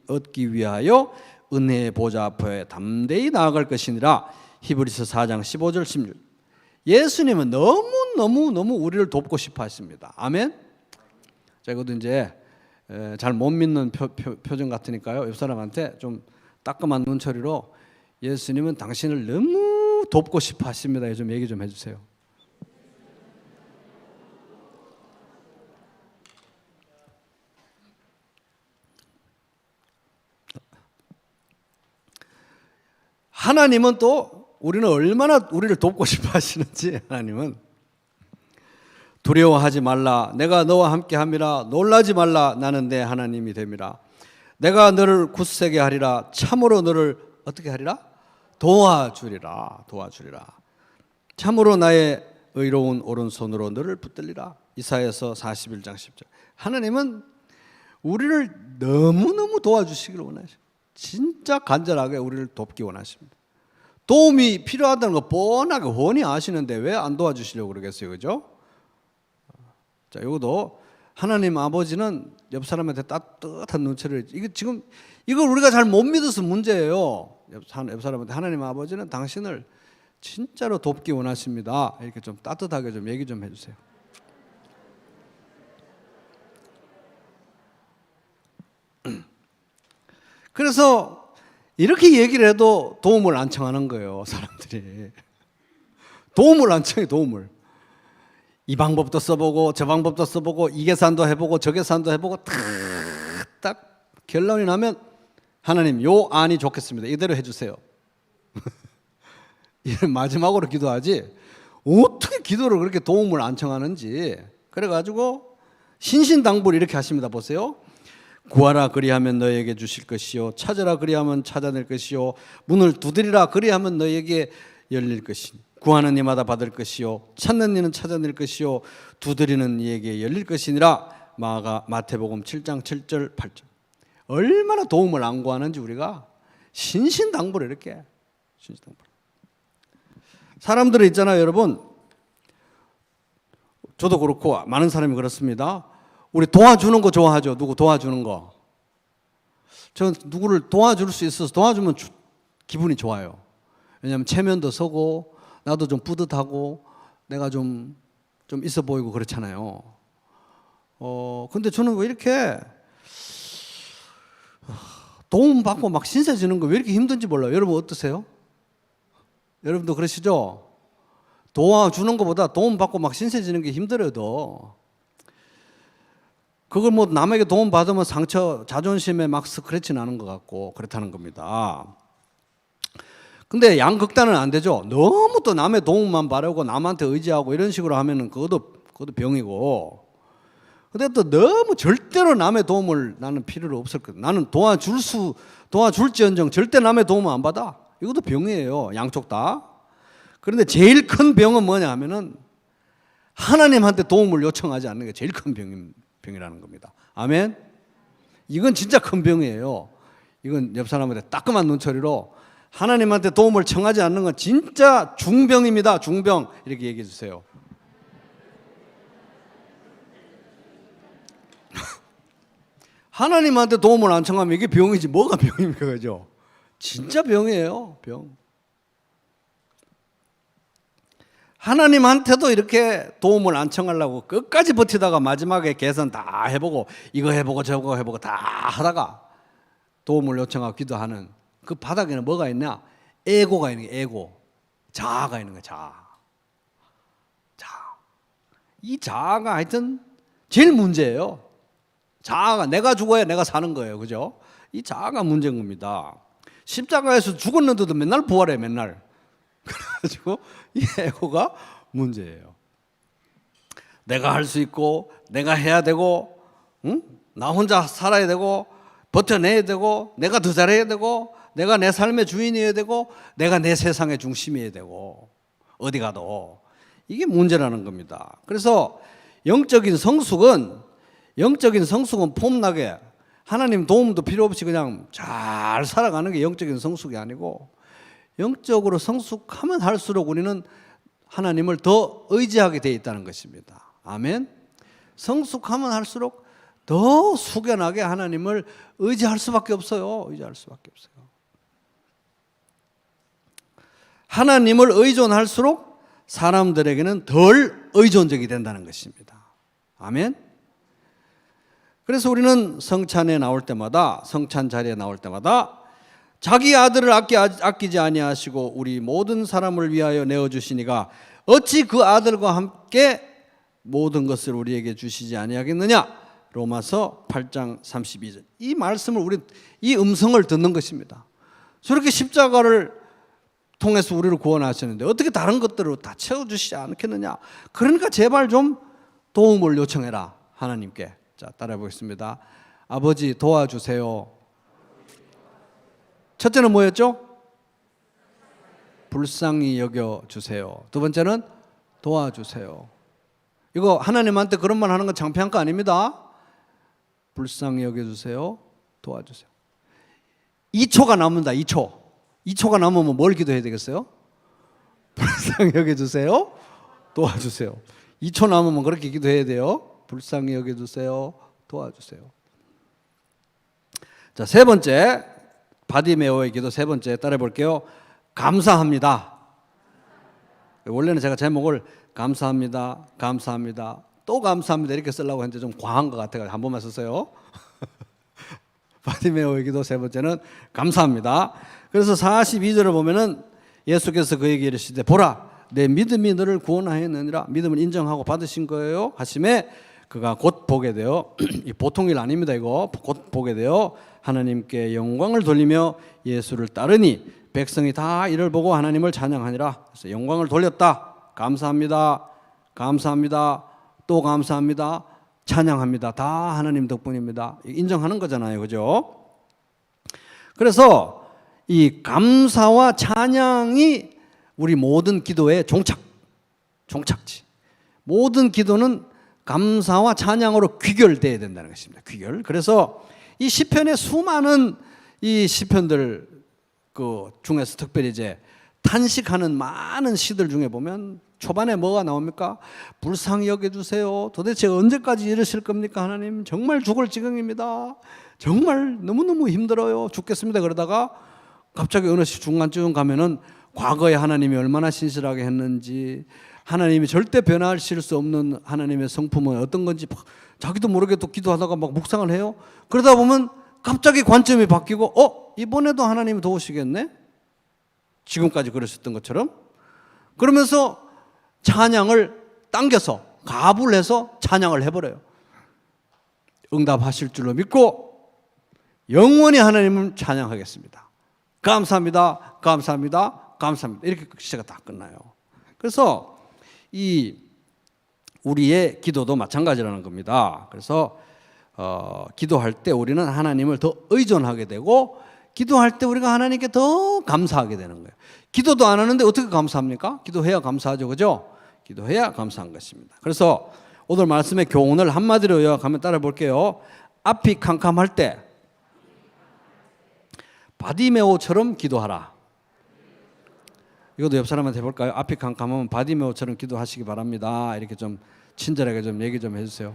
얻기 위하여 은혜의 보좌 앞에 담대히 나아갈 것이니라. 히브리서 4장 15절 16. 예수님은 너무 우리를 돕고 싶어 하십니다. 아멘. 자, 이것도 이제 잘 못 믿는 표정 같으니까요. 옆 사람한테 좀 따끔한 눈초리로 예수님은 당신을 너무 돕고 싶어 하십니다. 좀 얘기 좀 해주세요. 하나님은 또 우리는 얼마나 우리를 돕고 싶어 하시는지, 하나님은 두려워하지 말라 내가 너와 함께 함이라 놀라지 말라 나는 내 하나님이 됨이라. 내가 너를 굳세게 하리라 참으로 너를 어떻게 하리라? 도와주리라. 참으로 나의 의로운 오른손으로 너를 붙들리라. 이사야서 41장 10절. 하나님은 우리를 너무너무 도와주시기를 원하십니다. 진짜 간절하게 우리를 돕기 원하십니다. 도움이 필요하다는 거 뻔하게 훤히 아시는데 왜 안 도와주시려고 그러겠어요, 그죠? 자, 이것도 하나님 아버지는 옆 사람한테 따뜻한 눈치를, 이걸 우리가 잘 못 믿어서 문제예요. 옆 사람한테 하나님 아버지는 당신을 진짜로 돕기 원하십니다. 이렇게 좀 따뜻하게 좀 얘기 좀 해주세요. 그래서 이렇게 얘기를 해도 도움을 안 청하는 거예요, 사람들이. 도움을 안 청해, 도움을. 이 방법도 써보고 저 방법도 써보고 이 계산도 해보고 저 계산도 해보고 딱 결론이 나면 하나님 요 안이 좋겠습니다. 이대로 해주세요. 마지막으로 기도하지 어떻게 기도를 그렇게 도움을 안 청하는지. 그래가지고 신신당부를 이렇게 하십니다. 보세요. 구하라 그리하면 너에게 주실 것이요 찾으라 그리하면 찾아낼 것이요 문을 두드리라 그리하면 너에게 열릴 것이니 구하는 이마다 받을 것이요 찾는 이는 찾아낼 것이요 두드리는 이에게 열릴 것이니라. 마태복음 7장 7절 8절. 얼마나 도움을 안 구하는지 우리가 신신당부를 이렇게. 사람들은 있잖아요, 여러분. 저도 그렇고 많은 사람이 그렇습니다. 우리 도와주는 거 좋아하죠. 누구 도와주는 거. 저는 누구를 도와줄 수 있어서 도와주면 기분이 좋아요. 왜냐하면 체면도 서고 나도 좀 뿌듯하고 내가 좀 있어 보이고 그렇잖아요. 근데 저는 왜 이렇게 도움받고 막 신세지는 거 왜 이렇게 힘든지 몰라요. 여러분 어떠세요? 여러분도 그러시죠? 도와주는 것보다 도움받고 막 신세지는 게 힘들어요, 더. 그걸 뭐 남에게 도움 받으면 상처, 자존심에 막 스크래치 나는 것 같고 그렇다는 겁니다. 근데 양극단은 안 되죠. 너무 또 남의 도움만 바라고 남한테 의지하고 이런 식으로 하면은 그것도 병이고. 근데 또 너무 절대로 남의 도움을 나는 필요로 없을 거야. 나는 도와줄지언정 절대 남의 도움을 안 받아. 이것도 병이에요. 양쪽 다. 그런데 제일 큰 병은 뭐냐 하면은 하나님한테 도움을 요청하지 않는 게 제일 큰 병이라는 겁니다. 아멘. 이건 진짜 큰 병이에요. 이건 옆 사람한테 따끔한 눈초리로 하나님한테 도움을 청하지 않는 건 진짜 중병입니다. 중병. 이렇게 얘기해 주세요. 하나님한테 도움을 안 청하면 이게 병이지 뭐가 병입니까? 그죠? 진짜 병이에요. 병. 하나님한테도 이렇게 도움을 안 청하려고 끝까지 버티다가 마지막에 계산 다 해보고 이거 해보고 저거 해보고 다 하다가 도움을 요청하고 기도하는 그 바닥에는 뭐가 있냐? 에고가 있는 게 에고. 자아가 있는 거야. 자아. 이 자아가 하여튼 제일 문제예요. 자아가 내가 죽어야 내가 사는 거예요. 그죠? 이 자아가 문제인 겁니다. 십자가에서 죽었는데도 맨날 부활해, 맨날. 그래가지고 이 에고가 문제예요. 내가 할 수 있고 내가 해야 되고 나 혼자 살아야 되고 버텨내야 되고, 내가 더 잘해야 되고, 내가 내 삶의 주인이어야 되고, 내가 내 세상의 중심이어야 되고, 어디 가도 이게 문제라는 겁니다. 그래서 영적인 성숙은 폼나게 하나님 도움도 필요 없이 그냥 잘 살아가는 게 영적인 성숙이 아니고, 영적으로 성숙하면 할수록 우리는 하나님을 더 의지하게 되어 있다는 것입니다. 아멘. 성숙하면 할수록 더 숙연하게 하나님을 의지할 수밖에 없어요. 의지할 수밖에 없어요. 하나님을 의존할수록 사람들에게는 덜 의존적이 된다는 것입니다. 아멘. 그래서 우리는 성찬에 나올 때마다, 성찬 자리에 나올 때마다 자기 아들을 아끼지 아니하시고 우리 모든 사람을 위하여 내어주시니가 어찌 그 아들과 함께 모든 것을 우리에게 주시지 아니하겠느냐. 로마서 8장 32절. 이 말씀을 이 음성을 듣는 것입니다. 저렇게 십자가를 통해서 우리를 구원하셨는데 어떻게 다른 것들로 다 채워주시지 않겠느냐. 그러니까 제발 좀 도움을 요청해라, 하나님께. 자, 따라해 보겠습니다. 아버지 도와주세요. 첫째는 뭐였죠? 불쌍히 여겨주세요. 두 번째는 도와주세요. 이거 하나님한테 그런 말 하는 건 창피한 거 아닙니다. 불쌍히 여겨주세요. 도와주세요. 2초가 남는다. 2초가 남으면 뭘 기도해야 되겠어요? 불쌍히 여겨주세요. 도와주세요. 2초 남으면 그렇게 기도해야 돼요. 불쌍히 여겨주세요. 도와주세요. 자, 세 번째, 바디메오의 기도 세 번째 따라해 볼게요. 감사합니다. 원래는 제가 제목을 감사합니다, 감사합니다, 또 감사합니다 이렇게 쓰려고 했는데 좀 과한 것 같아서 한 번만 썼어요. 바디메오의 기도 세 번째는 감사합니다. 그래서 42절을 보면은 예수께서 그에게 이르시되 보라 내 믿음이 너를 구원하였느니라. 믿음을 인정하고 받으신 거예요 하심에 그가 곧 보게 되어 이 보통 일 아닙니다. 이거 곧 보게 되어 하나님께 영광을 돌리며 예수를 따르니 백성이 다 이를 보고 하나님을 찬양하니라. 그래서 영광을 돌렸다. 감사합니다. 감사합니다. 또 감사합니다. 찬양합니다. 다 하나님 덕분입니다. 인정하는 거잖아요. 그죠? 그래서 이 감사와 찬양이 우리 모든 기도의 종착지. 모든 기도는 감사와 찬양으로 귀결되어야 된다는 것입니다. 귀결. 그래서 이 시편의 수많은 이 시편들 그 중에서 특별히 이제 탄식하는 많은 시들 중에 보면 초반에 뭐가 나옵니까? 불쌍히 여겨주세요. 도대체 언제까지 이러실 겁니까? 하나님 정말 죽을 지경입니다. 정말 너무너무 힘들어요. 죽겠습니다. 그러다가 갑자기 어느 중간쯤 가면은 과거에 하나님이 얼마나 신실하게 했는지, 하나님이 절대 변하실 수 없는 하나님의 성품은 어떤 건지 자기도 모르게 또 기도하다가 막 묵상을 해요. 그러다 보면 갑자기 관점이 바뀌고 이번에도 하나님이 도우시겠네? 지금까지 그러셨던 것처럼. 그러면서 찬양을 당겨서 가불 해서 찬양을 해버려요. 응답하실 줄로 믿고 영원히 하나님을 찬양하겠습니다. 감사합니다. 감사합니다. 감사합니다. 이렇게 시제가 다 끝나요. 그래서 이 우리의 기도도 마찬가지라는 겁니다. 그래서 기도할 때 우리는 하나님을 더 의존하게 되고 기도할 때 우리가 하나님께 더 감사하게 되는 거예요. 기도도 안 하는데 어떻게 감사합니까? 기도해야 감사하죠. 그죠? 기도해야 감사한 것입니다. 그래서 오늘 말씀의 교훈을 한마디로 요약하면 따라 볼게요. 앞이 캄캄할 때 바디메오처럼 기도하라. 이것도 옆 사람한테 해볼까요? 앞이 캄캄하면 바디메오처럼 기도하시기 바랍니다. 이렇게 좀 친절하게 좀 얘기 좀 해주세요.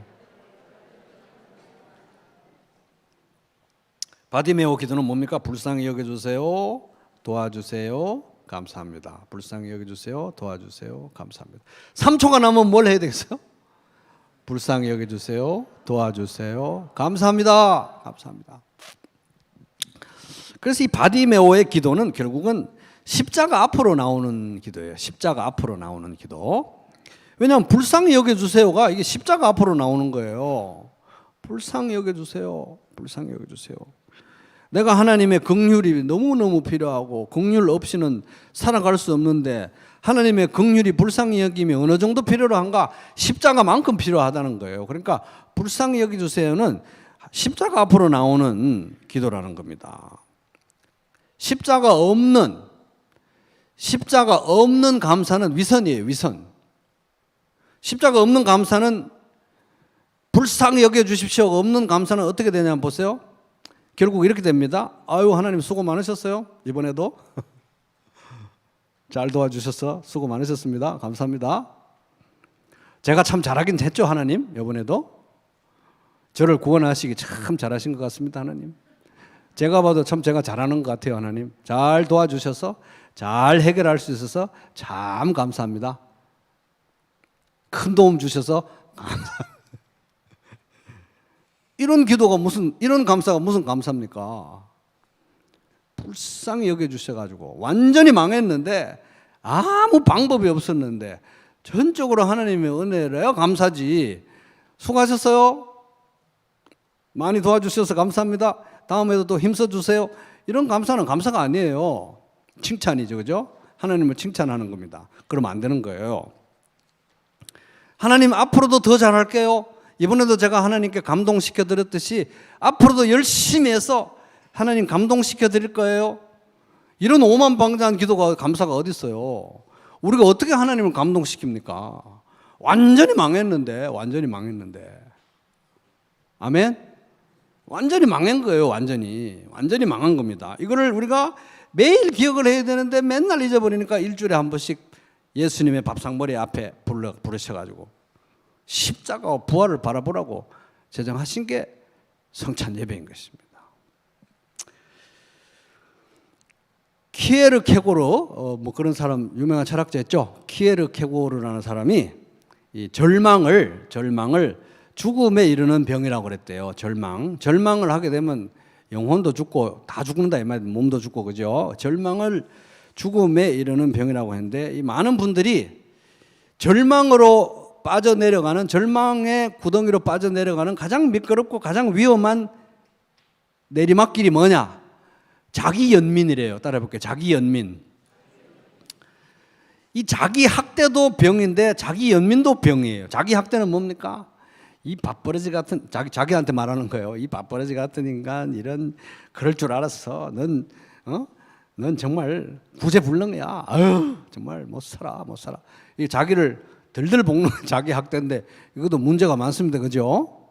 바디메오 기도는 뭡니까? 불쌍히 여겨주세요. 도와주세요. 감사합니다. 불쌍히 여겨주세요. 도와주세요. 감사합니다. 3초가 남으면 뭘 해야 되겠어요? 불쌍히 여겨주세요. 도와주세요. 감사합니다. 감사합니다. 그래서 이 바디메오의 기도는 결국은 십자가 앞으로 나오는 기도예요. 십자가 앞으로 나오는 기도. 왜냐하면 불쌍히 여겨주세요가 이게 십자가 앞으로 나오는 거예요. 불쌍히 여겨주세요. 불쌍히 여겨주세요. 내가 하나님의 긍휼이 너무너무 필요하고 긍휼 없이는 살아갈 수 없는데 하나님의 긍휼이 불쌍히 여김이 어느 정도 필요로 한가? 십자가만큼 필요하다는 거예요. 그러니까 불쌍히 여겨주세요는 십자가 앞으로 나오는 기도라는 겁니다. 십자가 없는 감사는 위선이에요. 위선. 십자가 없는 감사는 불쌍히 여겨주십시오. 없는 감사는 어떻게 되냐면 보세요. 결국 이렇게 됩니다. 아유, 하나님 수고 많으셨어요. 이번에도 잘 도와주셔서 수고 많으셨습니다. 감사합니다. 제가 참 잘하긴 했죠, 하나님. 이번에도 저를 구원하시기 참 잘하신 것 같습니다, 하나님. 제가 봐도 참 제가 잘하는 것 같아요, 하나님. 잘 도와주셔서 잘 해결할 수 있어서 참 감사합니다. 큰 도움 주셔서 감사합니다. 이런 감사가 무슨 감사입니까? 불쌍히 여겨주셔가지고 완전히 망했는데 아무 방법이 없었는데 전적으로 하나님의 은혜래야 감사지. 수고하셨어요. 많이 도와주셔서 감사합니다. 다음에도 또 힘써주세요. 이런 감사는 감사가 아니에요. 칭찬이죠, 그죠? 하나님을 칭찬하는 겁니다. 그러면 안 되는 거예요. 하나님 앞으로도 더 잘할게요. 이번에도 제가 하나님께 감동시켜 드렸듯이 앞으로도 열심히 해서 하나님 감동시켜 드릴 거예요. 이런 오만방자한 기도가 감사가 어디 있어요? 우리가 어떻게 하나님을 감동시킵니까? 완전히 망했는데. 아멘? 완전히 망한 거예요. 완전히 망한 겁니다. 이거를 우리가 매일 기억을 해야 되는데 맨날 잊어버리니까 일주일에 한 번씩 예수님의 밥상머리 앞에 부르셔가지고 십자가와 부활을 바라보라고 제정하신 게 성찬 예배인 것입니다. 키에르 케고르 그런 사람 유명한 철학자 있죠. 키에르 케고르라는 사람이 이 절망을 죽음에 이르는 병이라고 그랬대요. 절망을 하게 되면 영혼도 죽고 다 죽는다 이 말이에요. 몸도 죽고, 그죠? 절망을 죽음에 이르는 병이라고 했는데 이 많은 분들이 절망으로 빠져내려가는, 절망의 구덩이로 빠져내려가는 가장 미끄럽고 가장 위험한 내리막길이 뭐냐? 자기 연민이래요. 따라해볼게요. 자기 연민. 이 자기 학대도 병인데 자기 연민도 병이에요. 자기 학대는 뭡니까? 이 밥버러지 같은, 자기한테 말하는 거예요. 이 밥버러지 같은 인간, 그럴 줄 알았어. 넌 정말 구제불능이야. 아유, 정말 못 살아. 이 자기를 들들 볶는 자기 학대인데 이것도 문제가 많습니다. 그죠?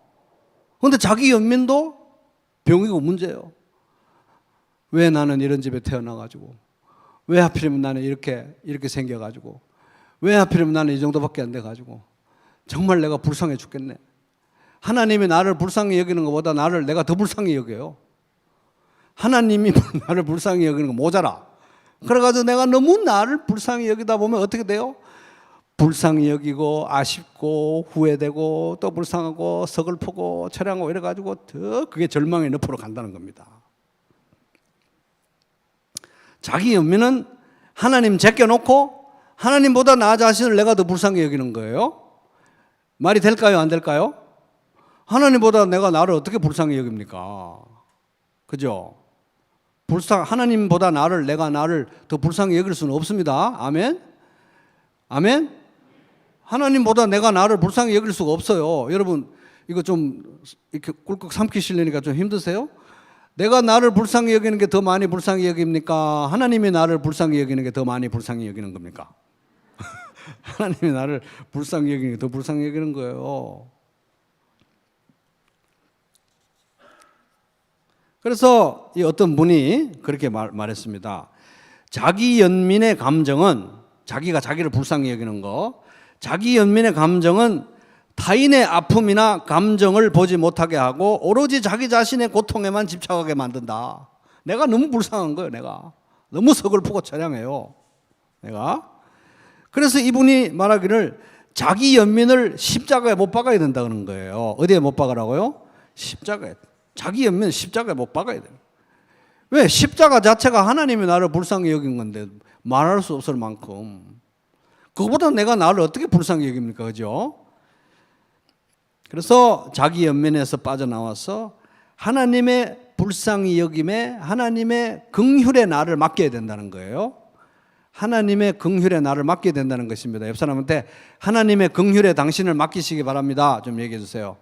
그런데 자기 연민도 병이고 문제예요. 왜 나는 이런 집에 태어나가지고, 왜 하필이면 나는 이렇게 생겨가지고, 왜 하필이면 나는 이 정도밖에 안 돼가지고, 정말 내가 불쌍해 죽겠네. 하나님이 나를 불쌍히 여기는 것보다 내가 더 불쌍히 여겨요. 하나님이 나를 불쌍히 여기는 거 모자라. 그래가지고 내가 너무 나를 불쌍히 여기다 보면 어떻게 돼요? 불쌍히 여기고 아쉽고 후회되고 또 불쌍하고 서글프고 처량하고 이래가지고 더 그게 절망의 늪으로 간다는 겁니다. 자기 연민은 하나님 제껴놓고 하나님보다 나 자신을 내가 더 불쌍히 여기는 거예요. 말이 될까요? 안 될까요? 하나님보다 내가 나를 어떻게 불쌍히 여깁니까? 그죠? 하나님보다 내가 나를 더 불쌍히 여길 수는 없습니다. 아멘? 하나님보다 내가 나를 불쌍히 여길 수가 없어요. 여러분, 이거 좀 이렇게 꿀꺽 삼키시려니까 좀 힘드세요? 내가 나를 불쌍히 여기는 게 더 많이 불쌍히 여깁니까? 하나님이 나를 불쌍히 여기는 게 더 많이 불쌍히 여기는 겁니까? 하나님이 나를 불쌍히 여기는 게 더 불쌍히 여기는 거예요. 그래서 이 어떤 분이 그렇게 말했습니다. 자기 연민의 감정은, 자기가 자기를 불쌍히 여기는 거, 자기 연민의 감정은 타인의 아픔이나 감정을 보지 못하게 하고 오로지 자기 자신의 고통에만 집착하게 만든다. 내가 너무 불쌍한 거예요. 내가 너무 서글프고 처량해요. 그래서 이분이 말하기를 자기 연민을 십자가에 못 박아야 된다는 거예요. 어디에 못 박으라고요? 십자가에. 자기 연민 십자가에 못 박아야 돼요. 왜? 십자가 자체가 하나님이 나를 불쌍히 여긴 건데 말할 수 없을 만큼. 그거보다 내가 나를 어떻게 불쌍히 여깁니까? 그죠? 그래서 자기 연민에서 빠져나와서 하나님의 불쌍히 여김에, 하나님의 긍휼에 나를 맡겨야 된다는 거예요. 하나님의 긍휼에 나를 맡겨야 된다는 것입니다. 옆 사람한테 하나님의 긍휼에 당신을 맡기시기 바랍니다. 좀 얘기해 주세요.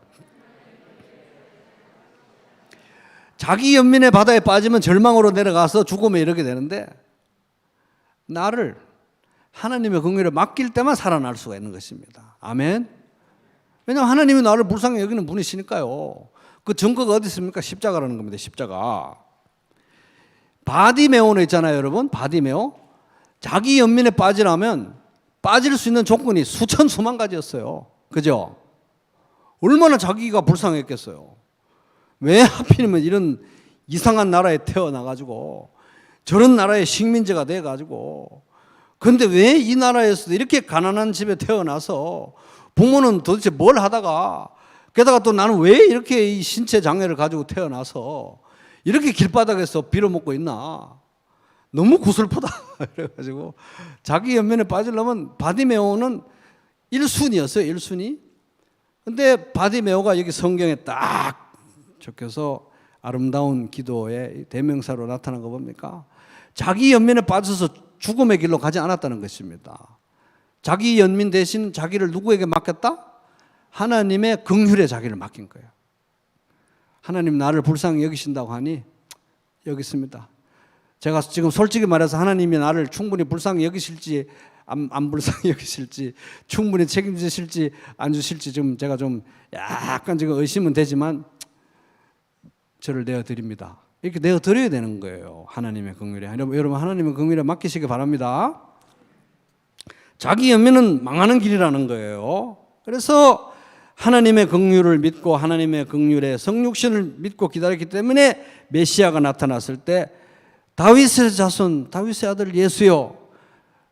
자기 연민의 바다에 빠지면 절망으로 내려가서 죽음에 이르게 되는데 나를 하나님의 긍휼에 맡길 때만 살아날 수가 있는 것입니다. 아멘. 왜냐하면 하나님이 나를 불쌍히 여기는 분이시니까요. 그 증거가 어디 있습니까? 십자가라는 겁니다. 십자가. 바디메오는 있잖아요, 여러분. 바디메오. 자기 연민에 빠지려면 빠질 수 있는 조건이 수천 수만 가지였어요. 그죠? 얼마나 자기가 불쌍했겠어요. 왜 하필이면 이런 이상한 나라에 태어나가지고 저런 나라의 식민지가 돼가지고 근데 왜 이 나라에서도 이렇게 가난한 집에 태어나서 부모는 도대체 뭘 하다가 게다가 또 나는 왜 이렇게 이 신체 장애를 가지고 태어나서 이렇게 길바닥에서 빌어먹고 있나 너무 구슬프다 그래가지고 자기 연민에 빠지려면 바디메오는 1순위였어요. 1순위. 근데 바디메오가 여기 성경에 딱 적혀서 아름다운 기도의 대명사로 나타난 거 봅니까? 자기 연민에 빠져서 죽음의 길로 가지 않았다는 것입니다. 자기 연민 대신 자기를 누구에게 맡겼다? 하나님의 긍휼에 자기를 맡긴 거예요. 하나님 나를 불쌍히 여기신다고 하니 여기 있습니다. 제가 지금 솔직히 말해서 하나님이 나를 충분히 불쌍히 여기실지 안 불쌍히 여기실지 충분히 책임지실지 안 주실지 좀 제가 좀 약간 지금 의심은 되지만 저를 내어드립니다. 이렇게 내어드려야 되는 거예요. 하나님의 긍휼에. 여러분 하나님의 긍휼에 맡기시기 바랍니다. 자기 연민은 망하는 길이라는 거예요. 그래서 하나님의 긍휼을 믿고 하나님의 긍휼의 성육신을 믿고 기다렸기 때문에 메시아가 나타났을 때 다윗의 자손 다윗의 아들 예수여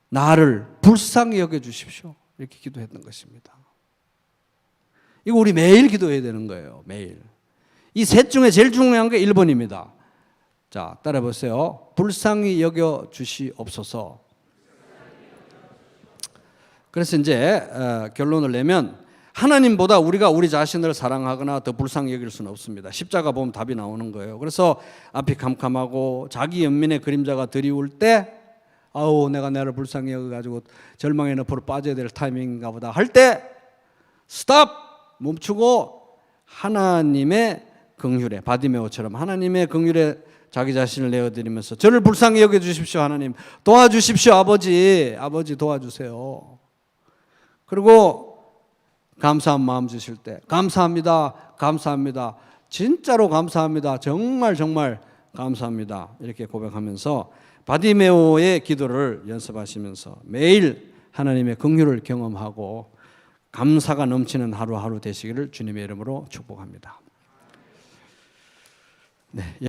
나를 불쌍히 여겨주십시오 이렇게 기도했던 것입니다. 이거 우리 매일 기도해야 되는 거예요. 매일. 이 셋 중에 제일 중요한 게 1번입니다. 자, 따라해 보세요. 불쌍히 여겨주시옵소서. 그래서 이제 결론을 내면 하나님보다 우리가 우리 자신을 사랑하거나 더 불쌍히 여길 수는 없습니다. 십자가 보면 답이 나오는 거예요. 그래서 앞이 캄캄하고 자기 연민의 그림자가 드리울 때 아우 내가 나를 불쌍히 여겨가지고 절망의 늪으로 빠져야 될 타이밍인가 보다 할 때 스탑! 멈추고 하나님의 긍휼에 바디메오처럼 하나님의 긍휼에 자기 자신을 내어드리면서 저를 불쌍히 여겨주십시오. 하나님 도와주십시오. 아버지 도와주세요. 그리고 감사한 마음 주실 때 감사합니다. 감사합니다. 진짜로 감사합니다. 정말 감사합니다. 이렇게 고백하면서 바디메오의 기도를 연습하시면서 매일 하나님의 긍휼을 경험하고 감사가 넘치는 하루하루 되시기를 주님의 이름으로 축복합니다. 네.